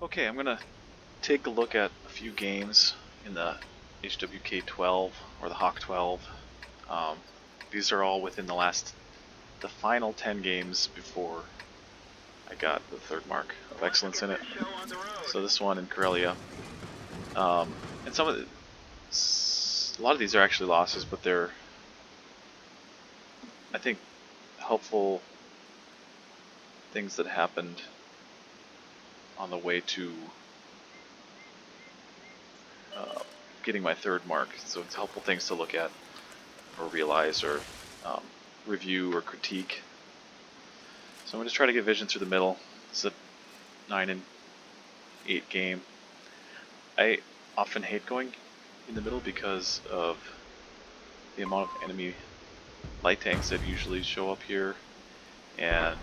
Okay, I'm gonna take a look at a few games in the HWK 12 or the HWK 12. These are all within the final 10 games before I got the third mark of excellence in it. So this one in Karelia, and a lot of these are actually losses, but they're, I think, helpful things that happened on the way to getting my third mark. So it's helpful things to look at or realize or review or critique. So I'm going to try to get vision through the middle. It's a 9 and 8 game. I often hate going in the middle because of the amount of enemy light tanks that usually show up here and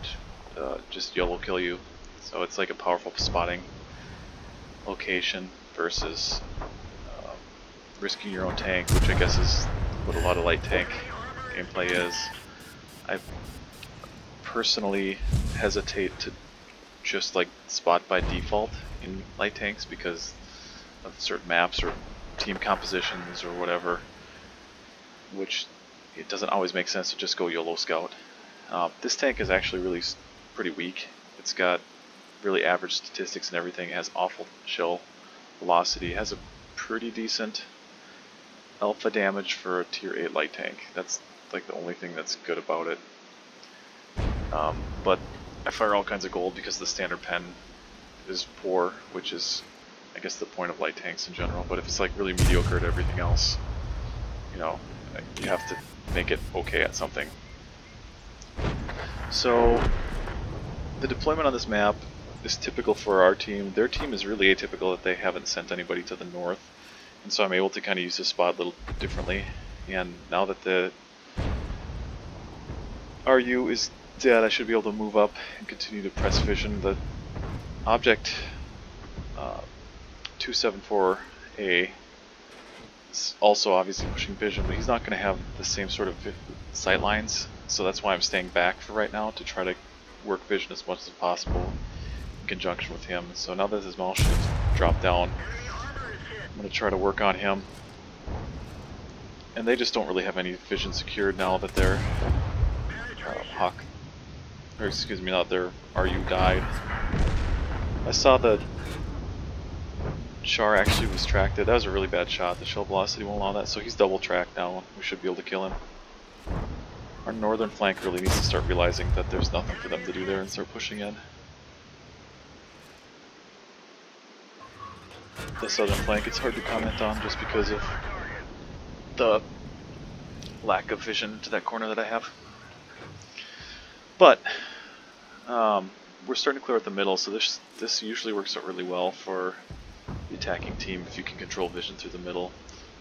just YOLO kill you. So it's like a powerful spotting location versus risking your own tank, which I guess is what a lot of light tank gameplay is. I personally hesitate to just like spot by default in light tanks because of certain maps or team compositions or whatever, which it doesn't always make sense to just go YOLO scout. This tank is actually really pretty weak. It's got really average statistics and everything. It has awful shell velocity. It has a pretty decent alpha damage for a tier 8 light tank. That's like the only thing that's good about it. But I fire all kinds of gold because the standard pen is poor, which is, I guess, the point of light tanks in general. But if it's like really mediocre at everything else, you know, you have to make it okay at something. So the deployment on this map is typical for our team. Their team is really atypical that they haven't sent anybody to the north, and so I'm able to kind of use this spot a little differently. And now that the RU is dead, I should be able to move up and continue to press vision. The object 274A is also obviously pushing vision, but he's not going to have the same sort of sight lines, so that's why I'm staying back for right now to try to work vision as much as possible in conjunction with him. So now that his mouse should drop down, I'm going to try to work on him. And they just don't really have any vision secured now that their now that their RU died. I saw the Char actually was tracked. That was a really bad shot. The shell velocity won't allow that, so he's double tracked now. We should be able to kill him. Our northern flank really needs to start realizing that there's nothing for them to do there and start pushing in. The southern flank, it's hard to comment on just because of the lack of vision to that corner that I have. But we're starting to clear out the middle, so this usually works out really well for the attacking team. If you can control vision through the middle,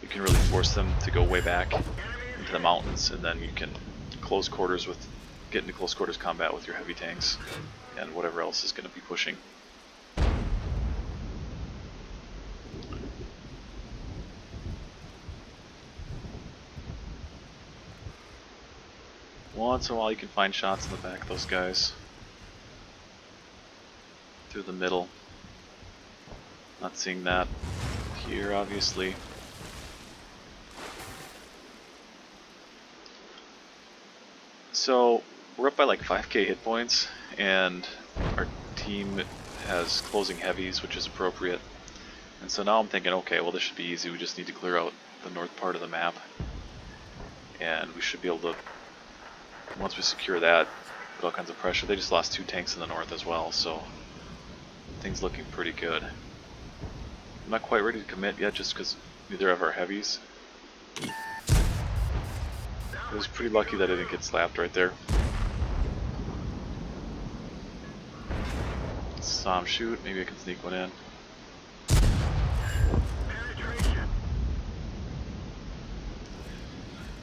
you can really force them to go way back into the mountains, and then you can get into close quarters combat with your heavy tanks and whatever else is going to be pushing. Once in a while you can find shots in the back of those guys through the middle. Not seeing that here, obviously. So we're up by like 5k hit points, and our team has closing heavies, which is appropriate. And so now I'm thinking, okay, well this should be easy. We just need to clear out the north part of the map, and we should be able to, once we secure that, put all kinds of pressure. They just lost 2 tanks in the north as well, so things looking pretty good. I'm not quite ready to commit yet just because neither of our heavies. I was pretty lucky that I didn't get slapped right there. Saw him shoot, maybe I can sneak one in.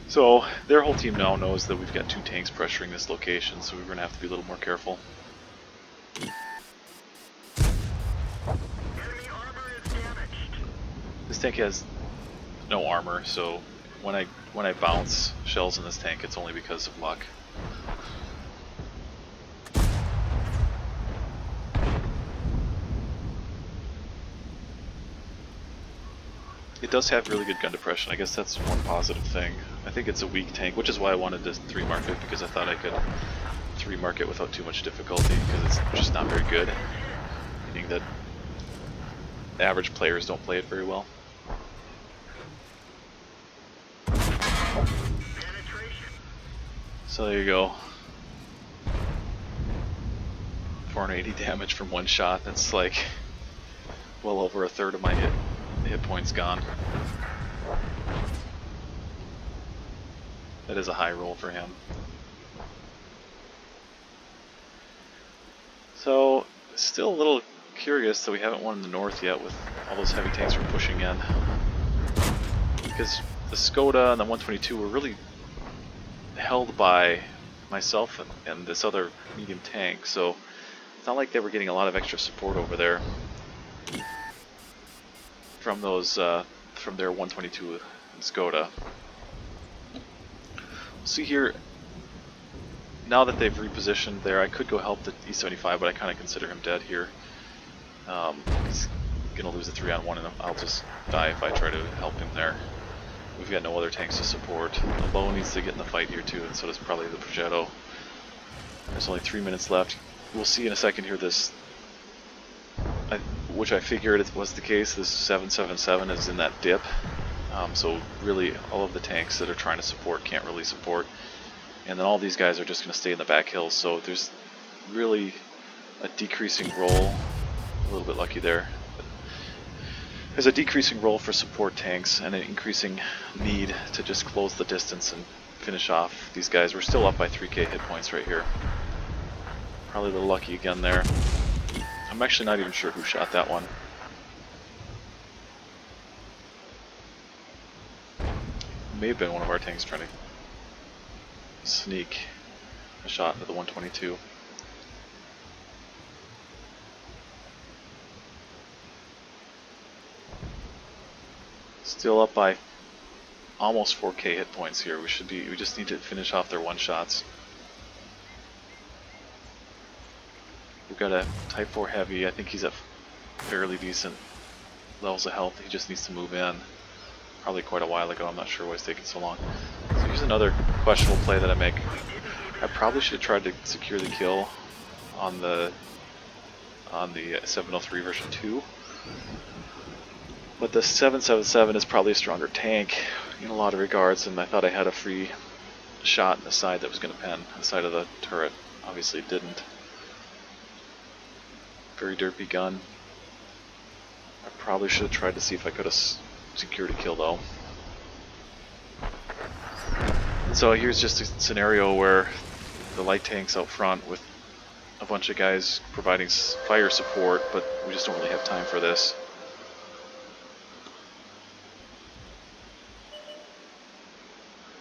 So their whole team now knows that we've got 2 tanks pressuring this location, so we're going to have to be a little more careful. This tank has no armor, so when I bounce shells in this tank, it's only because of luck. It does have really good gun depression. I guess that's one positive thing. I think it's a weak tank, which is why I wanted to 3-mark it, because I thought I could 3-mark it without too much difficulty, because it's just not very good. Meaning that average players don't play it very well. So there you go. 480 damage from one shot. That's like well over a third of my hit points gone. That is a high roll for him. So, still a little curious that we haven't won the north yet with all those heavy tanks we're pushing in. Because the Skoda and the 122 were really held by myself and this other medium tank, so it's not like they were getting a lot of extra support over there from those from their 122 and Skoda. See here, now that they've repositioned there, I could go help the E75, but I kind of consider him dead here. He's gonna lose a 3-on-1, and I'll just die if I try to help him there. We've got no other tanks to support. The Low needs to get in the fight here too, and so does probably the Progetto. There's only 3 minutes left. We'll see in a second here this, which I figured it was the case, this 777 is in that dip. So really all of the tanks that are trying to support can't really support. And then all these guys are just going to stay in the back hills, so there's really a decreasing roll. A little bit lucky there. There's a decreasing roll for support tanks and an increasing need to just close the distance and finish off these guys. We're still up by 3k hit points right here. Probably a little lucky again there. I'm actually not even sure who shot that one. It may have been one of our tanks trying to sneak a shot into the 122. Still up by almost 4k hit points here. We just need to finish off their one-shots. We've got a Type 4 Heavy. I think he's at fairly decent levels of health. He just needs to move in. Probably quite a while ago. I'm not sure why it's taking so long. So here's another questionable play that I make. I probably should have tried to secure the kill on the 703 version 2. But the 777 is probably a stronger tank in a lot of regards, and I thought I had a free shot in the side that was going to pen the side of the turret. Obviously it didn't. Very derpy gun. I probably should have tried to see if I could have secured a kill though. And so here's just a scenario where the light tank's out front with a bunch of guys providing fire support, but we just don't really have time for this.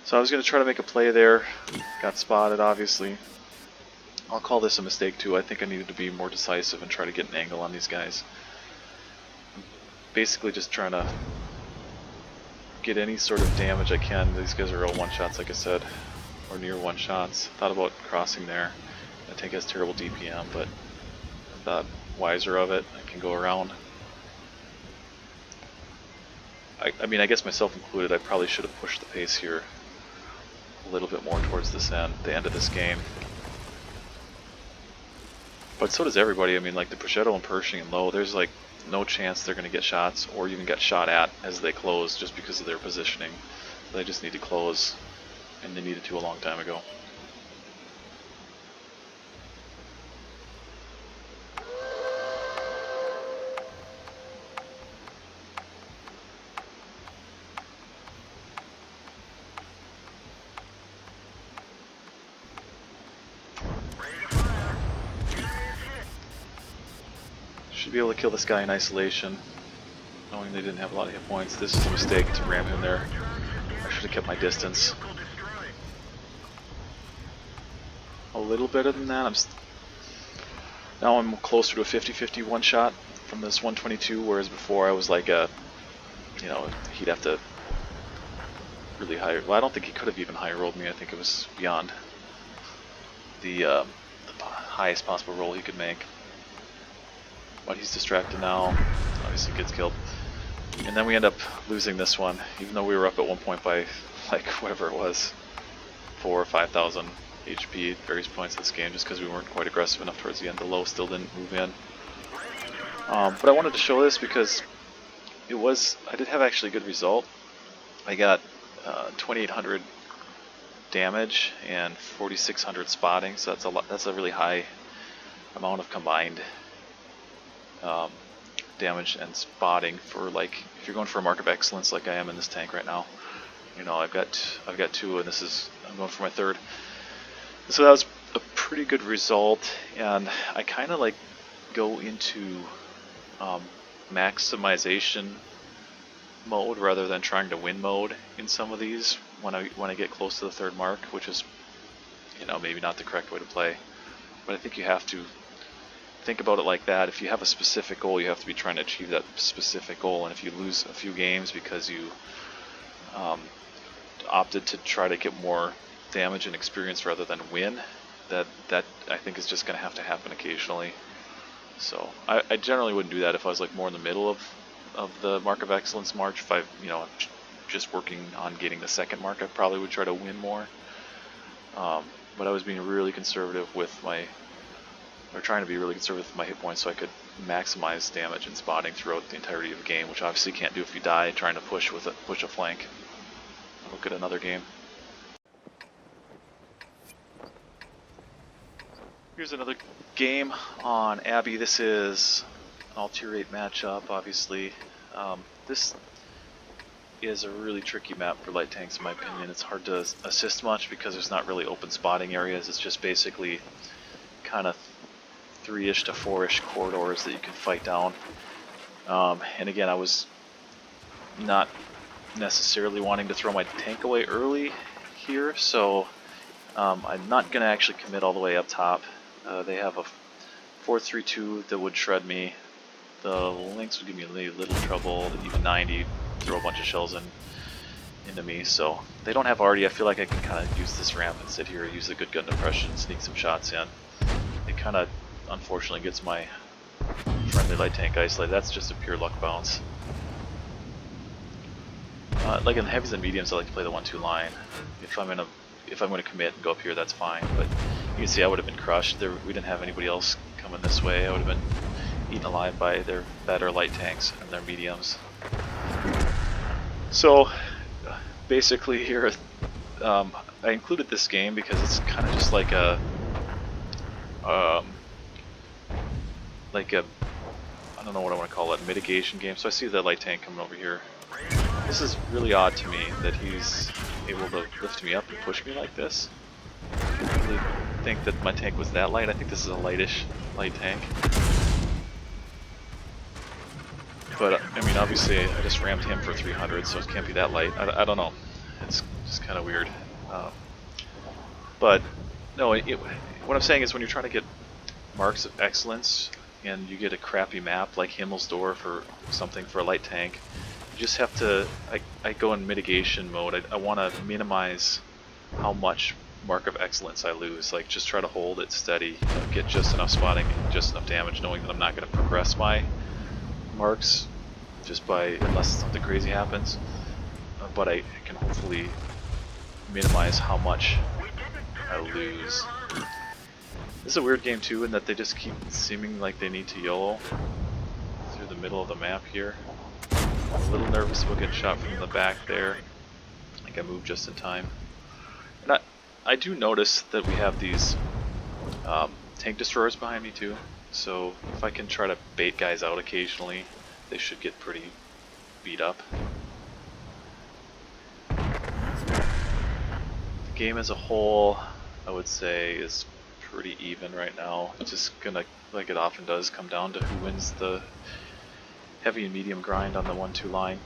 So I was going to try to make a play there, got spotted obviously. I'll call this a mistake too. I think I needed to be more decisive and try to get an angle on these guys. I'm basically just trying to get any sort of damage I can. These guys are all one-shots like I said, or near one-shots. Thought about crossing there. I think it has terrible DPM, but I thought wiser of it. I can go around. I mean, I guess myself included, I probably should have pushed the pace here a little bit more towards the end of this game. But so does everybody. I mean, like the Progetto and Pershing and Low, there's like no chance they're going to get shots or even get shot at as they close just because of their positioning. They just need to close, and they needed to a long time ago. Should be able to kill this guy in isolation, knowing they didn't have a lot of hit points. This is a mistake to ram him there. I should have kept my distance. A little better than that. Now I'm closer to a 50-50 one shot from this 122, whereas before I was like he'd have to really high. Well, I don't think he could have even high rolled me. I think it was beyond the highest possible roll he could make. But he's distracted now. Obviously gets killed. And then we end up losing this one, even though we were up at one point by like whatever it was, 4,000 or 5,000 HP at various points in this game, just because we weren't quite aggressive enough towards the end. The low still didn't move in. But I wanted to show this because I did have actually a good result. I got 2,800 damage and 4,600 spotting, so that's a lot. That's a really high amount of combined damage and spotting for, like, if you're going for a mark of excellence like I am in this tank right now. You know, I've got 2, and I'm going for my 3rd. So that was a pretty good result, and I kind of like go into maximization mode rather than trying to win mode in some of these when I get close to the 3rd mark, which is, you know, maybe not the correct way to play, but I think you have to think about it like that. If you have a specific goal, you have to be trying to achieve that specific goal, and if you lose a few games because you opted to try to get more damage and experience rather than win, that I think is just going to have to happen occasionally. So I generally wouldn't do that if I was like more in the middle of the Mark of Excellence march. If I, you know, just working on getting the 2nd mark, I probably would try to win more. But I was being really conservative with trying to be really conservative with my hit points so I could maximize damage and spotting throughout the entirety of the game, which obviously you can't do if you die trying to push a flank. Look at another game. Here's another game on Abbey. This is an all tier 8 matchup, obviously. This is a really tricky map for light tanks in my opinion. It's hard to assist much because there's not really open spotting areas. It's just basically kind of 3-ish to 4-ish corridors that you can fight down. And again, I was not necessarily wanting to throw my tank away early here, so I'm not going to actually commit all the way up top. They have a 4-3-2 that would shred me. The Lynx would give me a little trouble. Even 90, throw a bunch of shells into me. So they don't have arty. I feel like I can kind of use this ramp and sit here, use the good gun depression, sneak some shots in. It kind of unfortunately gets my friendly light tank isolated. That's just a pure luck bounce. Like in the heavies and mediums, I like to play the 1-2 line. If I'm going to commit and go up here, that's fine. But you can see I would have been crushed. We didn't have anybody else coming this way. I would have been eaten alive by their better light tanks and their mediums. So basically here, I included this game because it's kind of just like a I don't know what I want to call it, mitigation game. So I see the light tank coming over here. This is really odd to me that he's able to lift me up and push me like this. I didn't really think that my tank was that light. I think this is a light tank. But I mean, obviously I just rammed him for 300, so it can't be that light. I don't know. It's just kind of weird. But no, what I'm saying is when you're trying to get marks of excellence and you get a crappy map like Himmel's Door for something for a light tank, you just have to, I go in mitigation mode. I want to minimize how much mark of excellence I lose. Like, just try to hold it steady, you know, get just enough spotting, just enough damage, knowing that I'm not going to progress my marks just by, unless something crazy happens. But I can hopefully minimize how much I lose. This is a weird game too, in that they just keep seeming like they need to YOLO through the middle of the map here. I'm a little nervous about getting shot from the back there. I think I moved just in time. And I do notice that we have these tank destroyers behind me too, so if I can try to bait guys out occasionally, they should get pretty beat up. The game as a whole, I would say, is pretty even right now. It's just gonna, like it often does, come down to who wins the heavy and medium grind on the 1-2 line.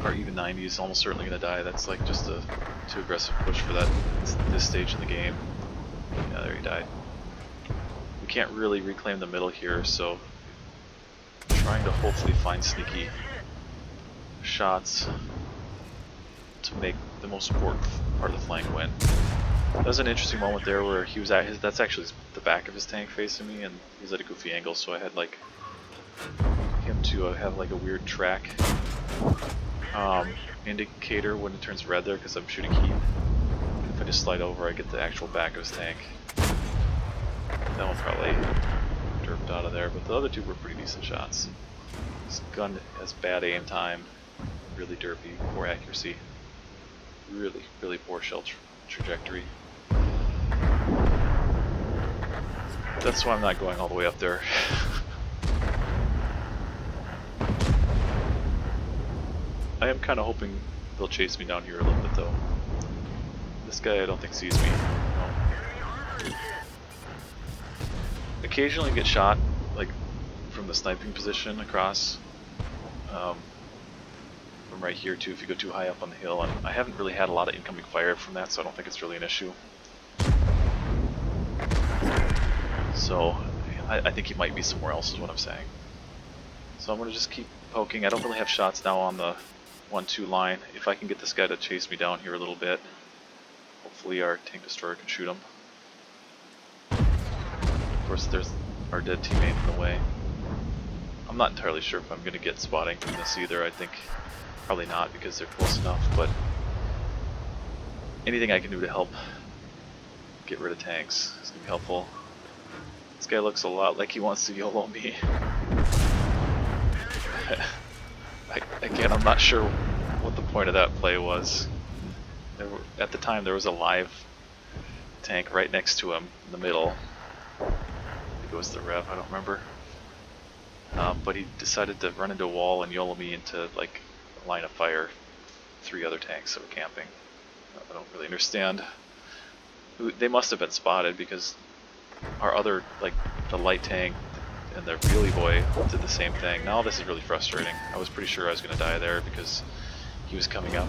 Or even 90 is almost certainly gonna die. That's like just a too aggressive push for this stage in the game. Yeah, there he died. We can't really reclaim the middle here, so I'm trying to hopefully find sneaky shots to make the most important part of the flank win. That was an interesting moment there where he was at that's actually the back of his tank facing me, and he was at a goofy angle, so I had like him to have like a weird track indicator when it turns red there because I'm shooting heat. If I just slide over, I get the actual back of his tank. That one probably derped out of there, but the other two were pretty decent shots. This gun has bad aim time, really derpy, poor accuracy, really, really poor shell trajectory. That's why I'm not going all the way up there. I am kind of hoping they'll chase me down here a little bit though. This guy I don't think sees me. No. Occasionally get shot, like from the sniping position across. From right here too, if you go too high up on the hill. And I haven't really had a lot of incoming fire from that, so I don't think it's really an issue. So I think he might be somewhere else is what I'm saying. So I'm going to just keep poking. I don't really have shots now on the 1-2 line. If I can get this guy to chase me down here a little bit, hopefully our tank destroyer can shoot him. Of course there's our dead teammate in the way. I'm not entirely sure if I'm going to get spotting from this either. I think probably not because they're close enough, but anything I can do to help get rid of tanks is going to be helpful. This guy looks a lot like he wants to YOLO me. Again, I'm not sure what the point of that play was. At the time there was a live tank right next to him in the middle. I think it was the Rev, I don't remember. But he decided to run into a wall and YOLO me into like a line of fire. 3 other tanks that were camping. I don't really understand. They must have been spotted because our other, like the light tank and the Wheelie Boy did the same thing. Now this is really frustrating. I was pretty sure I was going to die there because he was coming up,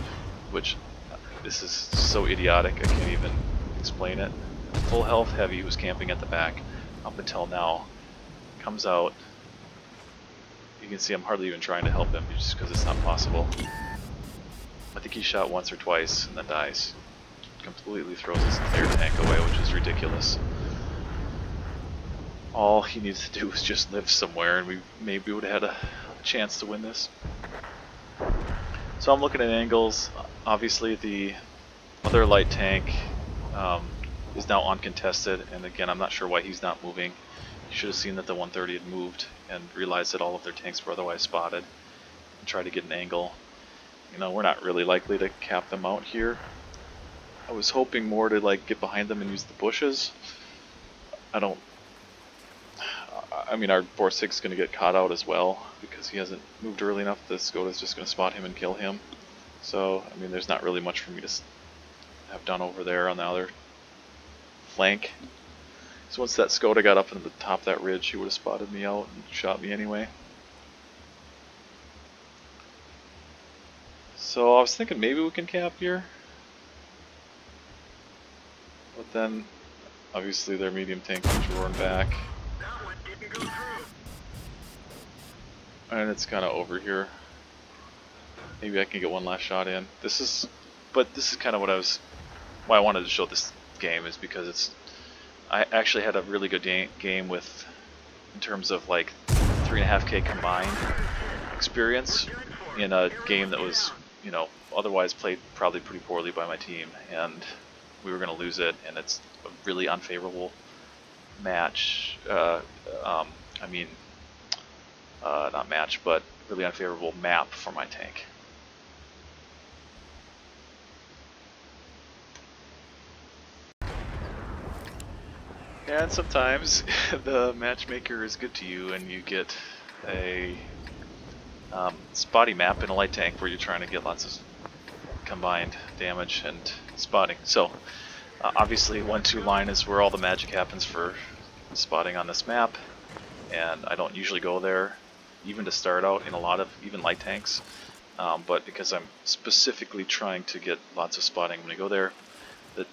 which this is so idiotic I can't even explain it. Full health heavy was camping at the back up until now. Comes out. You can see I'm hardly even trying to help him just because it's not possible. I think he shot once or twice and then dies. Completely throws his entire tank away, which is ridiculous. All he needs to do is just live somewhere and we maybe would have had a chance to win this. So I'm looking at angles. Obviously the other light tank is now uncontested, and again I'm not sure why he's not moving. You should have seen that the 130 had moved and realized that all of their tanks were otherwise spotted and try to get an angle. You know, we're not really likely to cap them out here. I was hoping more to like get behind them and use the bushes. I mean, our 4-6 is going to get caught out as well because he hasn't moved early enough. The Skoda's just going to spot him and kill him. So, I mean, there's not really much for me to have done over there on the other flank. So once that Skoda got up into the top of that ridge, he would have spotted me out and shot me anyway. So I was thinking maybe we can cap here. But then, obviously their medium tank comes roaring back. And it's kind of over here. Maybe I can get one last shot in. This is kind of why I wanted to show this game, is because I actually had a really good game with, in terms of like 3.5K combined experience in a game that was, you know, otherwise played probably pretty poorly by my team, and we were going to lose it, and it's a really unfavorable match. Not match, but really unfavorable map for my tank. And sometimes the matchmaker is good to you and you get a spotty map in a light tank where you're trying to get lots of combined damage and spotting. So obviously 1-2 line is where all the magic happens for spotting on this map, and I don't usually go there even to start out in a lot of even light tanks, but because I'm specifically trying to get lots of spotting when I go there. The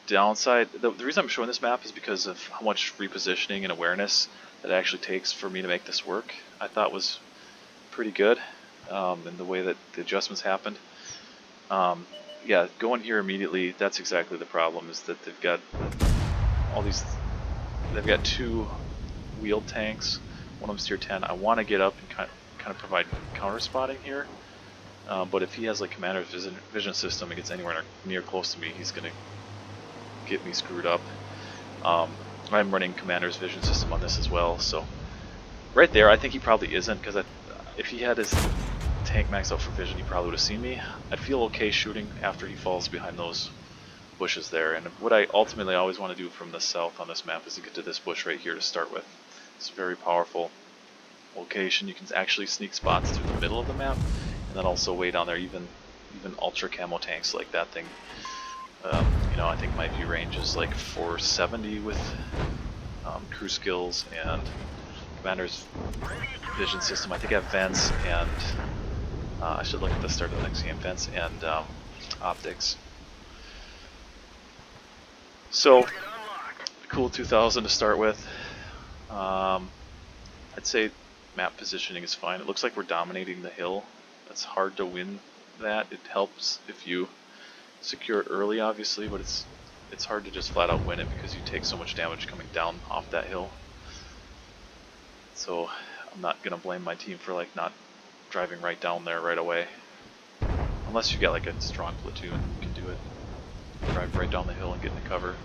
downside, the reason I'm showing this map is because of how much repositioning and awareness that it actually takes for me to make this work. I thought was pretty good in the way that the adjustments happened. Yeah, going here immediately, that's exactly the problem, is that they've got all these, they've got 2 wheeled tanks One of them's tier 10. I want to get up and kind of provide counter spotting here. But if he has like Commander's vision system and gets anywhere near close to me, he's going to get me screwed up. I'm running Commander's vision system on this as well, so right there I think he probably isn't, because if he had his tank maxed out for vision, he probably would have seen me. I'd feel okay shooting after he falls behind those bushes there, and what I ultimately always want to do from the south on this map is to get to this bush right here to start with. It's a very powerful location. You can actually sneak spots through the middle of the map, and then also way down there, even ultra camo tanks like that thing. You know, I think my view range is like 470 with crew skills and Commander's vision system. I think I have vents and I should look at the start of the next game. Vents and optics. So cool 2000 to start with. I'd say map positioning is fine. It looks like we're dominating the hill. It's hard to win that. It helps if you secure it early, obviously, but it's hard to just flat out win it because you take so much damage coming down off that hill. So I'm not gonna blame my team for like not driving right down there right away, unless you get like a strong platoon, you can do it. Drive right down the hill and get into cover.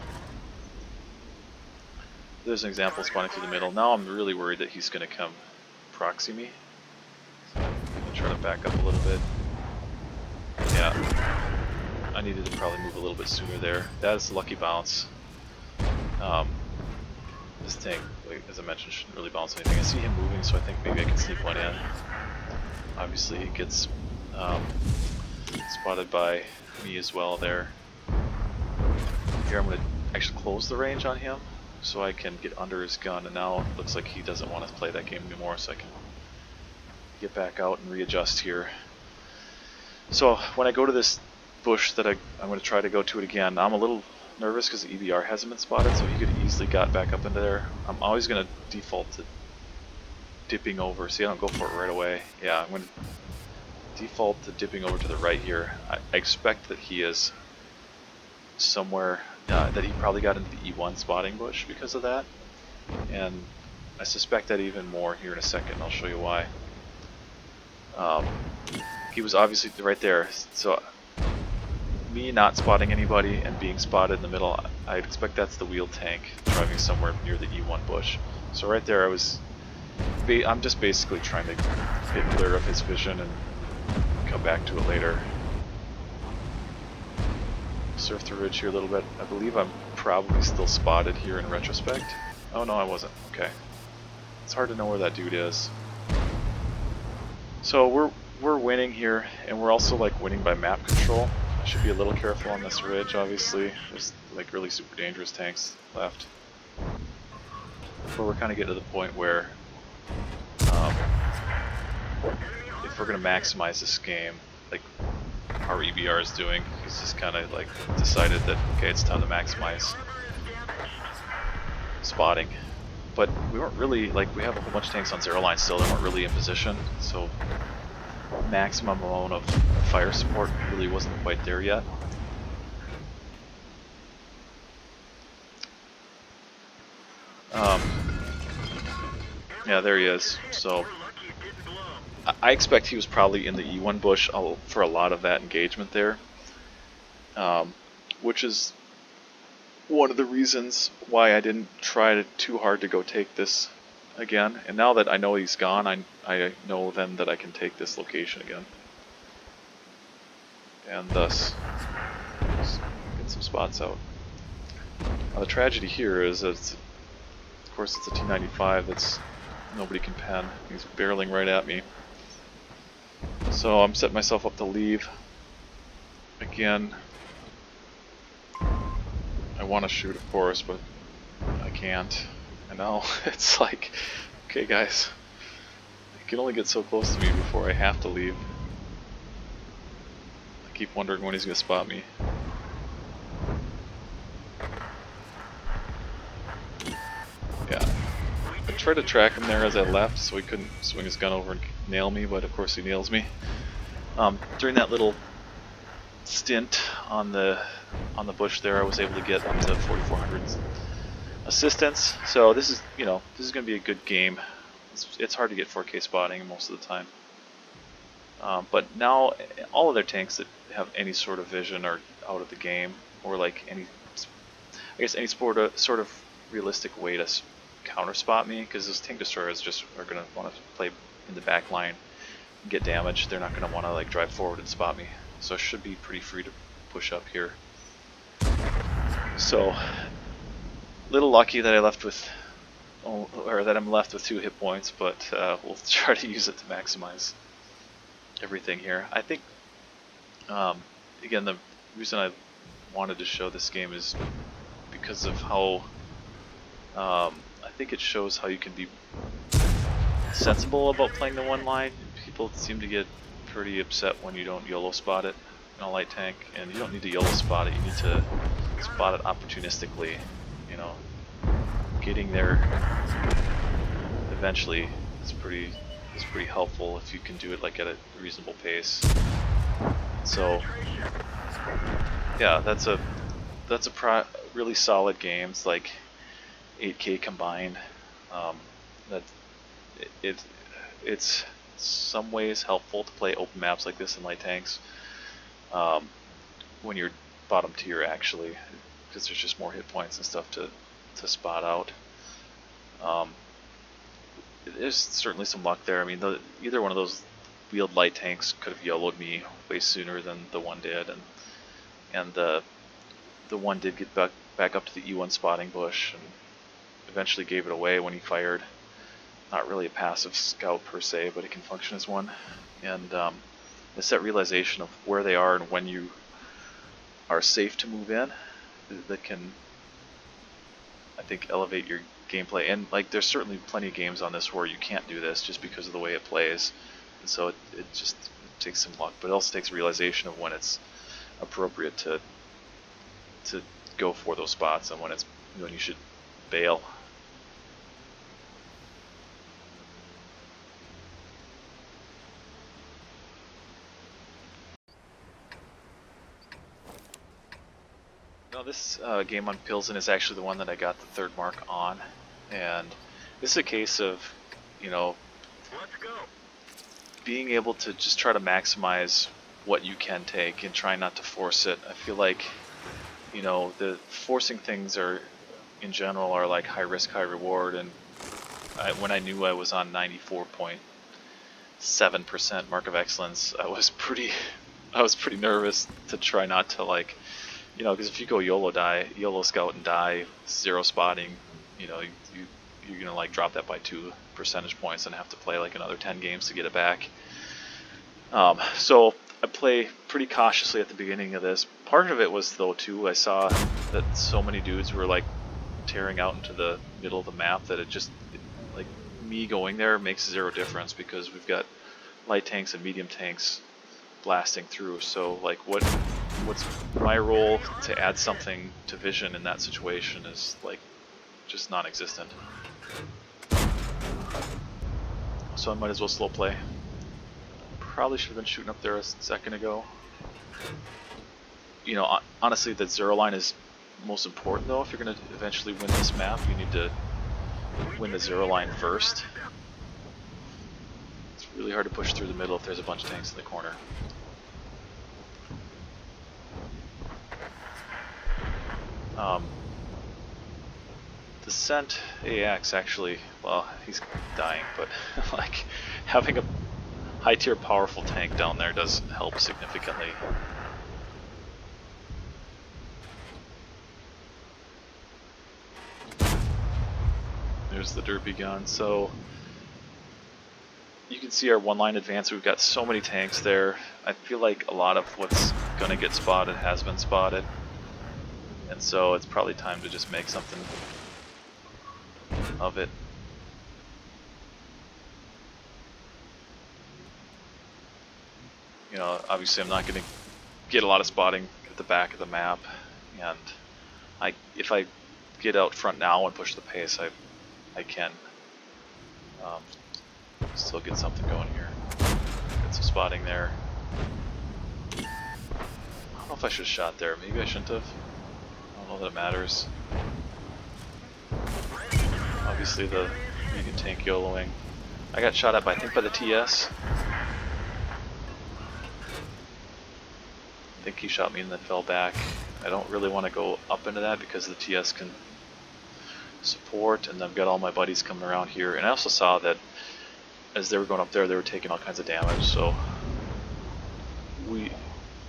There's an example spawning through the middle. Now I'm really worried that he's gonna come proxy me. So I'm gonna try to back up a little bit. Yeah. I needed to probably move a little bit sooner there. That is a lucky bounce. This tank, as I mentioned, shouldn't really bounce anything. I see him moving, so I think maybe I can sneak one in. Obviously he gets spotted by me as well there. Here I'm going to actually close the range on him so I can get under his gun, and now it looks like he doesn't want to play that game anymore, so I can get back out and readjust here. So when I go to this bush that I'm going to try to go to it again, I'm a little nervous because the EBR hasn't been spotted, so he could have easily got back up into there. I'm always going to default to dipping over. See, I don't go for it right away. Yeah, I'm going to default to dipping over to the right here. I expect that he is somewhere, that he probably got into the E1 spotting bush because of that, and I suspect that even more here in a second. I'll show you why. He was obviously right there, so me not spotting anybody and being spotted in the middle, I expect that's the wheel tank driving somewhere near the E1 bush. So right there I'm just basically trying to get clear of his vision and come back to it later. Surf the ridge here a little bit. I believe I'm probably still spotted here in retrospect. Oh no, I wasn't. Okay. It's hard to know where that dude is. So we're winning here, and we're also like winning by map control. I should be a little careful on this ridge, obviously. There's like really super dangerous tanks left. But we're kind of getting to the point where if we're going to maximize this game, like our EBR is doing, he's just kind of like decided that, okay, it's time to maximize spotting. But we weren't really, like, we have a whole bunch of tanks on zero line still that weren't really in position, so maximum amount of fire support really wasn't quite there yet. Yeah, there he is. So I expect he was probably in the E1 bush for a lot of that engagement there, which is one of the reasons why I didn't try too hard to go take this again. And now that I know he's gone, I know then that I can take this location again, and thus get some spots out. Now the tragedy here is that of course it's a T-95 that's nobody can pen. He's barreling right at me. So I'm setting myself up to leave. Again, I want to shoot, of course, but I can't. And now it's like, okay guys, you can only get so close to me before I have to leave. I keep wondering when he's going to spot me. Yeah. I tried to track him there as I left so he couldn't swing his gun over and nail me, but of course he nails me. During that little stint on the bush there, I was able to get up to 4,400 assistance. So this is, this is going to be a good game. It's hard to get 4K spotting most of the time. But now all of their tanks that have any sort of vision are out of the game, or like any, I guess any sort of realistic way to counter spot me, because those tank destroyers just are gonna want to play in the back line, and get damaged. They're not gonna want to like drive forward and spot me. So I should be pretty free to push up here. So, little lucky that I left with, or that I'm left with 2 hit points, but we'll try to use it to maximize everything here. I think, again, the reason I wanted to show this game is because of how I think it shows how you can be sensible about playing the one line. People seem to get pretty upset when you don't YOLO spot it in a light tank, and you don't need to YOLO spot it, you need to spot it opportunistically. You know, getting there eventually is pretty helpful if you can do it like at a reasonable pace. So yeah, that's a really solid game. It's like 8K combined. It's some ways helpful to play open maps like this in light tanks when you're bottom tier, actually, because there's just more hit points and stuff to spot out. There's certainly some luck there. I mean, either one of those wheeled light tanks could have YOLO'd me way sooner than the one did, and the one did get back up to the E1 spotting bush and eventually gave it away when he fired. Not really a passive scout per se, but it can function as one. And it's that realization of where they are and when you are safe to move in that can, I think, elevate your gameplay. And like, there's certainly plenty of games on this where you can't do this just because of the way it plays, and so it takes some luck, but it also takes realization of when it's appropriate to go for those spots and when you should bail. Now this game on Pilsen is actually the one that I got the 3rd mark on, and this is a case of, you know, being able to just try to maximize what you can take and try not to force it. I feel like, you know, the forcing things in general are like high risk, high reward, and when I knew I was on 94.7% mark of excellence, I was pretty nervous to try not to, like, you know, because if you go YOLO scout and die 0 spotting, you know, you're gonna like drop that by 2 percentage points and have to play like another 10 games to get it back. So I play pretty cautiously at the beginning of this. Part of it was, though, too, I saw that so many dudes were like tearing out into the middle of the map that like me going there makes 0 difference, because we've got light tanks and medium tanks blasting through. So like, what's my role to add something to vision in that situation is like just non-existent. So I might as well slow play. Probably should have been shooting up there a second ago. You know, honestly, the 0 line is most important, though. If you're going to eventually win this map, you need to win the 0 line first. It's really hard to push through the middle if there's a bunch of tanks in the corner. The Scent AX actually, well, he's dying, but like having a high tier powerful tank down there does help significantly. There's the derpy gun. So you can see our one line advance. We've got so many tanks there. I feel like a lot of what's going to get spotted has been spotted, and so it's probably time to just make something of it. You know, obviously I'm not going to get a lot of spotting at the back of the map, and if I get out front now and push the pace, I can still get something going here. Get some spotting there. I don't know if I should have shot there. Maybe I shouldn't have. I don't know that it matters. Obviously the medium tank YOLOing I got shot at by, I think, by the TS. I think he shot me and then fell back. I don't really want to go up into that because the TS can support, and I've got all my buddies coming around here. And I also saw that as they were going up there, they were taking all kinds of damage, so we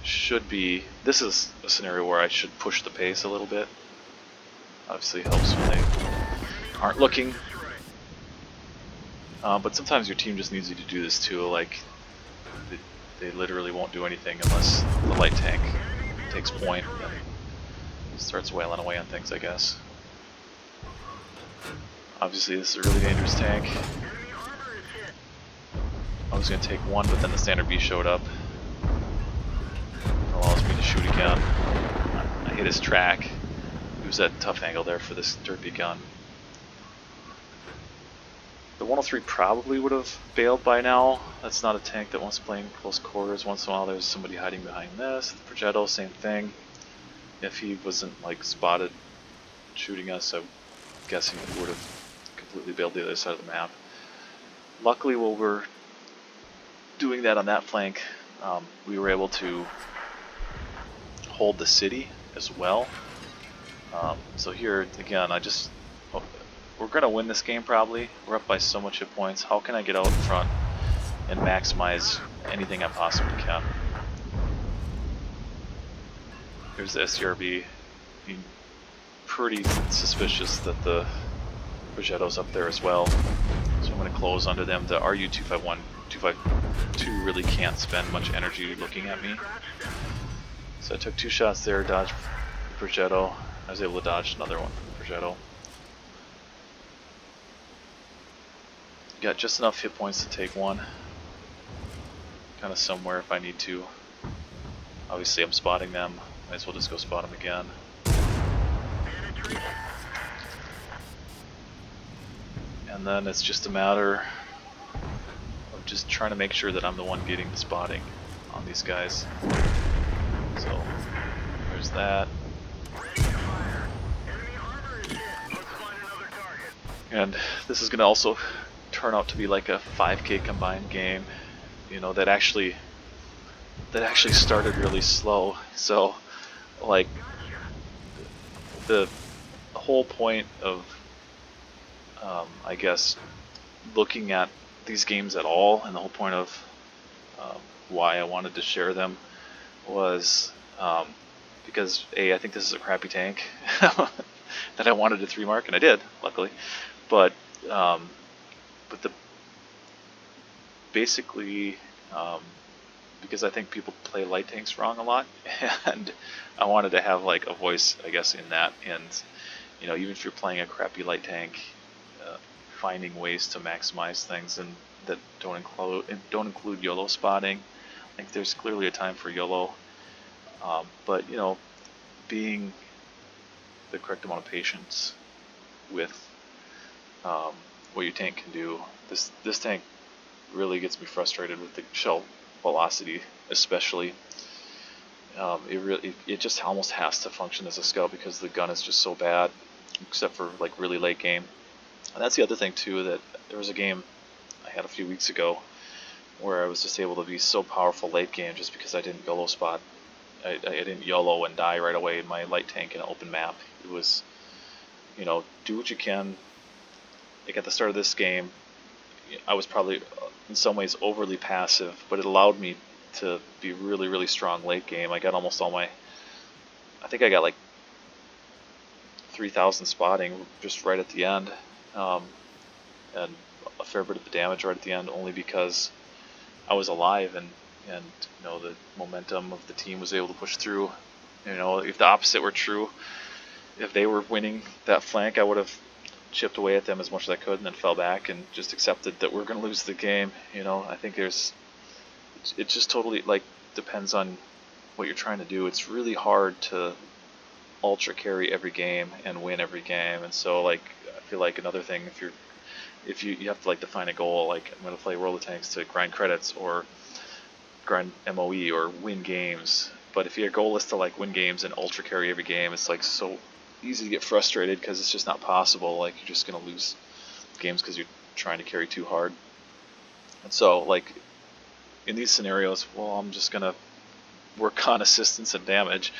should be... This is a scenario where I should push the pace a little bit. Obviously it helps when they aren't looking. But sometimes your team just needs you to do this too, like they literally won't do anything unless the light tank takes point and starts wailing away on things, I guess. Obviously this is a really dangerous tank. I was going to take one, but then the standard B showed up. It allows me to shoot again. I hit his track. He was at a tough angle there for this derpy gun. The 103 probably would have bailed by now. That's not a tank that wants to play in close quarters. Once in a while there's somebody hiding behind this. The Progetto, same thing. If he wasn't like spotted shooting us, I'm guessing he would have completely bailed the other side of the map. Luckily, while we're doing that on that flank, we were able to hold the city as well. So here, again, we're going to win this game probably. We're up by so much hit points. How can I get out in front and maximize anything I possibly can? Here's the SCRB. Being pretty suspicious that the Progetto's up there as well. So I'm going to close under them. The RU-251, 252 really can't spend much energy looking at me. So I took 2 shots there, dodged Progetto. I was able to dodge another one from Progetto. Got just enough hit points to take one. Kind of somewhere if I need to. Obviously I'm spotting them. Might as well just go spot them again. And then it's just a matter of just trying to make sure that I'm the one getting the spotting on these guys. So there's that. And this is going to also turn out to be like a 5K combined game, you know, that actually started really slow. So like the whole point of I guess looking at these games at all, and the whole point of why I wanted to share them was because I think this is a crappy tank that I wanted to 3 mark, and I did, luckily. But the basically because I think people play light tanks wrong a lot, and I wanted to have like a voice, I guess, in that. And you know, even if you're playing a crappy light tank, finding ways to maximize things and that don't include YOLO spotting. I think there's clearly a time for YOLO, but you know, being the correct amount of patience with what your tank can do. This tank really gets me frustrated with the shell velocity, especially. It just almost has to function as a scout because the gun is just so bad, except for like really late game. And that's the other thing too, that there was a game I had a few weeks ago where I was just able to be so powerful late game just because I didn't YOLO spot. I didn't YOLO and die right away in my light tank in an open map. It was, you know, do what you can. Like at the start of this game, I was probably in some ways overly passive, but it allowed me to be really, really strong late game. I got almost all my, I think I got like 3,000 spotting just right at the end, and a fair bit of the damage right at the end, only because I was alive and you know, the momentum of the team was able to push through. You know, if the opposite were true, if they were winning that flank, I would have chipped away at them as much as I could and then fell back and just accepted that we're going to lose the game. You know, I think it just totally like depends on what you're trying to do. It's really hard to ultra carry every game and win every game, and so like I feel like another thing, if you have to like define a goal, like I'm going to play World of Tanks to grind credits or grind MOE or win games. But if your goal is to like win games and ultra carry every game, it's like so easy to get frustrated because it's just not possible. Like you're just going to lose games because you're trying to carry too hard. And so, like, in these scenarios, well, I'm just going to work on assistance and damage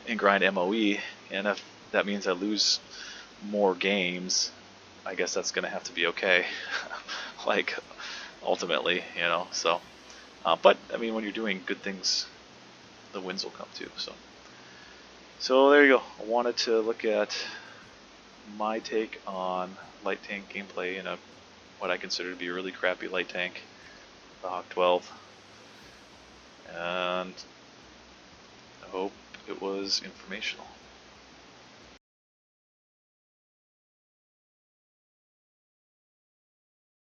and grind MOE, and if that means I lose more games, I guess that's going to have to be okay. Like, ultimately, you know, so. But, I mean, when you're doing good things, the wins will come too, so. So there you go. I wanted to look at my take on light tank gameplay in what I consider to be a really crappy light tank, the Hawk 12. And I hope it was informational.